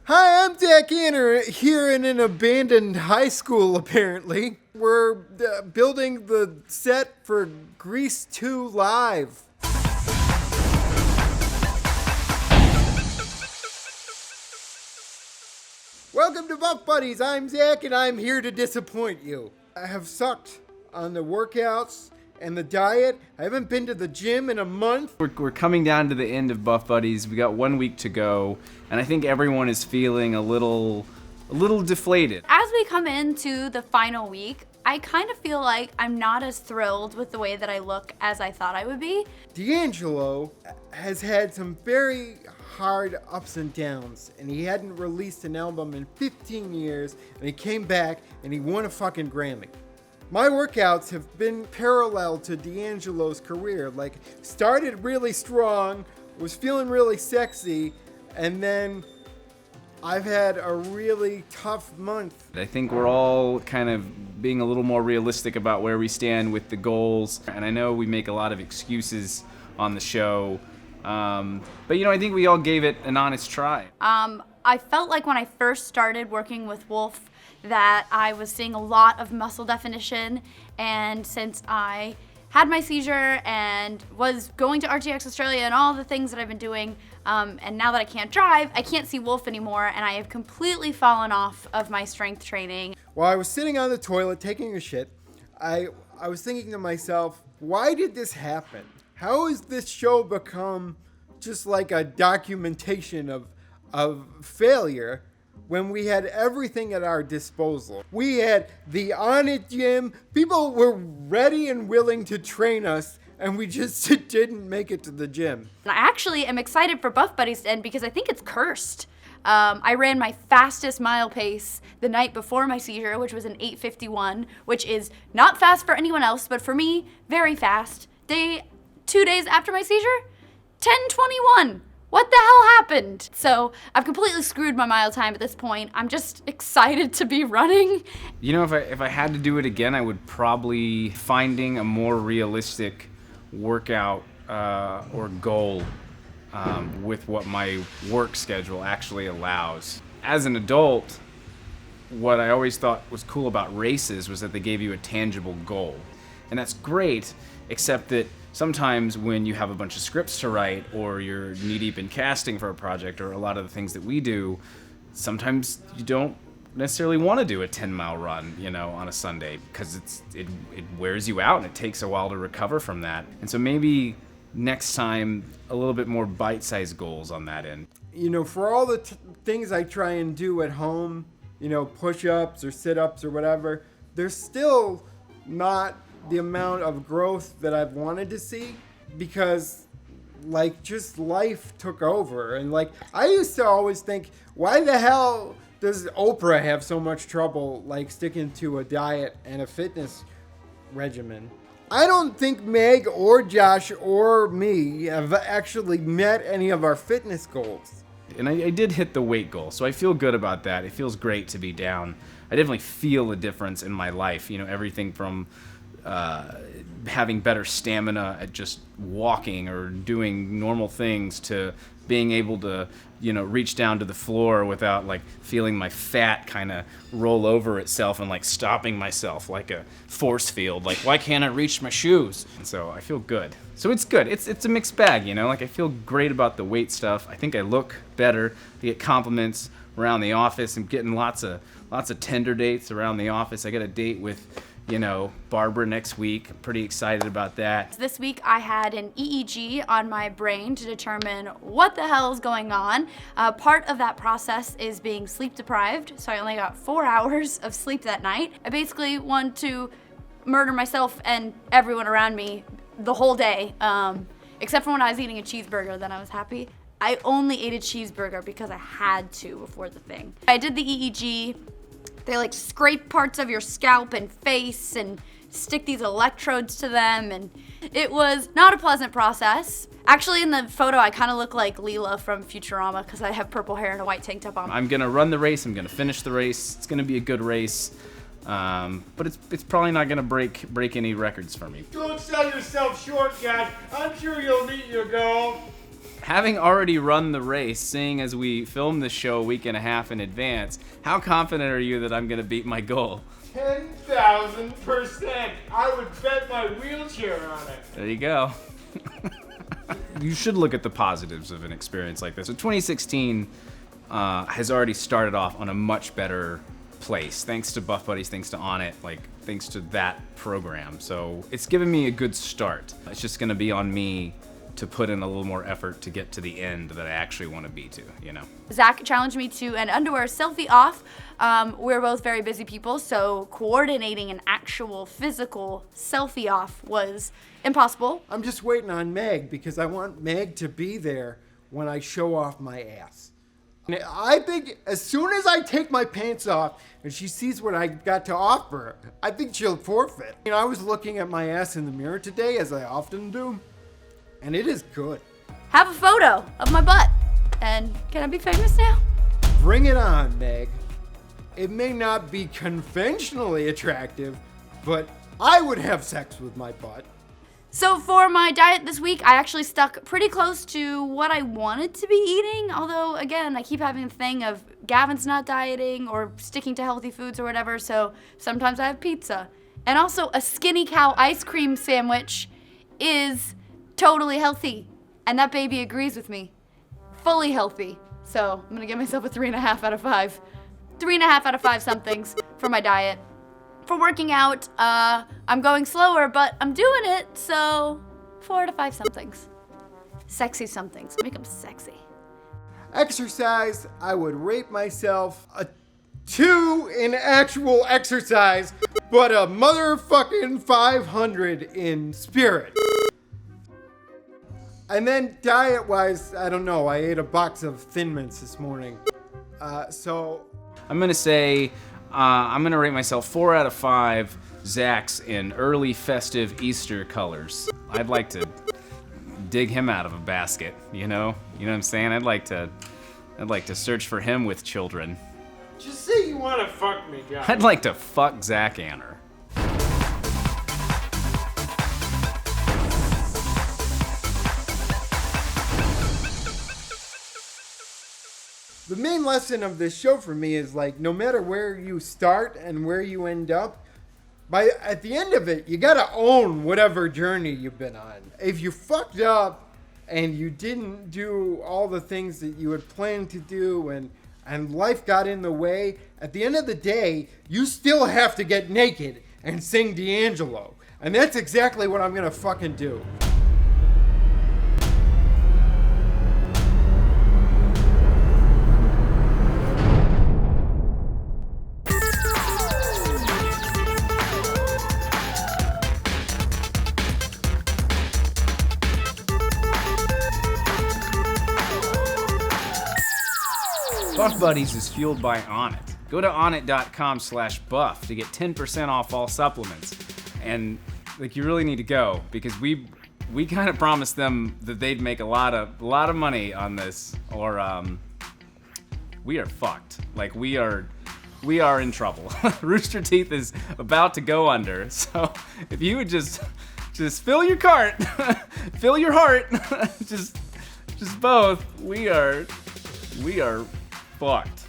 Hi, I'm Zach Anner here in an abandoned high school, apparently. We're building the set for Grease 2 Live. Welcome to Buff Buddies. I'm Zach and I'm here to disappoint you. I have sucked on the workouts and the diet. I haven't been to the gym in a month. We're coming down to the end of Buff Buddies. We got 1 week to go, and I think everyone is feeling a little deflated. As we come into the final week, I kind of feel like I'm not as thrilled with the way that I look as I thought I would be. D'Angelo has had some very hard ups and downs, and he hadn't released an album in 15 years, and he came back and he won a fucking Grammy. My workouts have been parallel to D'Angelo's career. Like, started really strong, was feeling really sexy, and then I've had a really tough month. I think we're all kind of being a little more realistic about where we stand with the goals, and I know we make a lot of excuses on the show, but I think we all gave it an honest try. I felt like when I first started working with Wolf that I was seeing a lot of muscle definition, and since I had my seizure and was going to RTX Australia and all the things that I've been doing, and now that I can't drive, I can't see Wolf anymore, and I have completely fallen off of my strength training. While I was sitting on the toilet taking a shit, I was thinking to myself, why did this happen? How has this show become just like a documentation of failure when we had everything at our disposal? We had the On It gym, people were ready and willing to train us, and we just didn't make it to the gym. And I actually am excited for Buff Buddies to end because I think it's cursed. I ran my fastest mile pace the night before my seizure, which was an 8:51, which is not fast for anyone else, but for me, very fast. 2 days after my seizure, 10:21. What the hell happened? So I've completely screwed my mile time at this point. I'm just excited to be running. If I had to do it again, I would probably finding a more realistic workout or goal with what my work schedule actually allows. As an adult, what I always thought was cool about races was that they gave you a tangible goal. And that's great, except that sometimes when you have a bunch of scripts to write, or you're knee-deep in casting for a project, or a lot of the things that we do, sometimes you don't necessarily want to do a 10-mile run, on a Sunday, because it wears you out and it takes a while to recover from that. And so maybe next time, a little bit more bite-sized goals on that end. For all the things I try and do at home, push-ups or sit-ups or whatever, there's still not the amount of growth that I've wanted to see, because just life took over. And I used to always think, why the hell does Oprah have so much trouble sticking to a diet and a fitness regimen? I don't think Meg or Josh or me have actually met any of our fitness goals. And I did hit the weight goal, so I feel good about that. It feels great to be down. I definitely feel a difference in my life, everything from having better stamina at just walking or doing normal things, to being able to, reach down to the floor without feeling my fat kind of roll over itself and stopping myself like a force field. Why can't I reach my shoes? And so I feel good. So it's good. It's a mixed bag, I feel great about the weight stuff. I think I look better. I get compliments around the office. I'm getting lots of Tinder dates around the office. I got a date with Barbara next week. I'm pretty excited about that. This week I had an EEG on my brain to determine what the hell is going on. Part of that process is being sleep deprived, so I only got 4 hours of sleep that night. I basically want to murder myself and everyone around me the whole day, except for when I was eating a cheeseburger, then I was happy. I only ate a cheeseburger because I had to before the thing. I did the EEG. They scrape parts of your scalp and face and stick these electrodes to them, and it was not a pleasant process. Actually, in the photo, I kind of look like Leela from Futurama because I have purple hair and a white tank top on. I'm gonna run the race. I'm gonna finish the race. It's gonna be a good race, but it's probably not gonna break any records for me. Don't sell yourself short, guys. I'm sure you'll meet your goal. Having already run the race, seeing as we filmed the show a week and a half in advance, how confident are you that I'm going to beat my goal? 10,000%. I would bet my wheelchair on it. There you go. You should look at the positives of an experience like this. So 2016 has already started off on a much better place, thanks to Buff Buddies, thanks to On It, thanks to that program. So it's given me a good start. It's just going to be on me to put in a little more effort to get to the end that I actually want to be to, Zach challenged me to an underwear selfie off. We're both very busy people, so coordinating an actual physical selfie off was impossible. I'm just waiting on Meg because I want Meg to be there when I show off my ass. And I think as soon as I take my pants off and she sees what I got to offer, I think she'll forfeit. I was looking at my ass in the mirror today, as I often do, and it is good. Have a photo of my butt. And can I be famous now? Bring it on, Meg. It may not be conventionally attractive, but I would have sex with my butt. So for my diet this week, I actually stuck pretty close to what I wanted to be eating. Although, again, I keep having the thing of Gavin's not dieting or sticking to healthy foods or whatever, so sometimes I have pizza. And also, a Skinny Cow ice cream sandwich is totally healthy. And that baby agrees with me. Fully healthy. So I'm gonna give myself a 3.5 out of 5. 3.5 out of 5 somethings for my diet. For working out, I'm going slower, but I'm doing it, so 4 to 5 somethings. Sexy somethings. Make them sexy. Exercise, I would rate myself a 2 in actual exercise, but a motherfucking 500 in spirit. And then diet-wise, I don't know, I ate a box of Thin Mints this morning. So I'm going to say I'm going to rate myself 4 out of 5 Zacks in early festive Easter colors. I'd like to dig him out of a basket, you know what I'm saying? I'd like to search for him with children. just say you want to fuck me, guys. I'd like to fuck Zach Anner. The main lesson of this show for me is like, no matter where you start and where you end up, at the end of it, you gotta own whatever journey you've been on. If you fucked up and you didn't do all the things that you had planned to do and life got in the way, at the end of the day, you still have to get naked and sing D'Angelo. And that's exactly what I'm gonna fucking do. Buff Buddies is fueled by Onnit. Go to onnit.com/buff to get 10% off all supplements. And like, you really need to go because we kind of promised them that they'd make a lot of money on this, or we are fucked. Like, we are in trouble. Rooster Teeth is about to go under. So if you would just fill your cart, fill your heart, just both, we are fucked.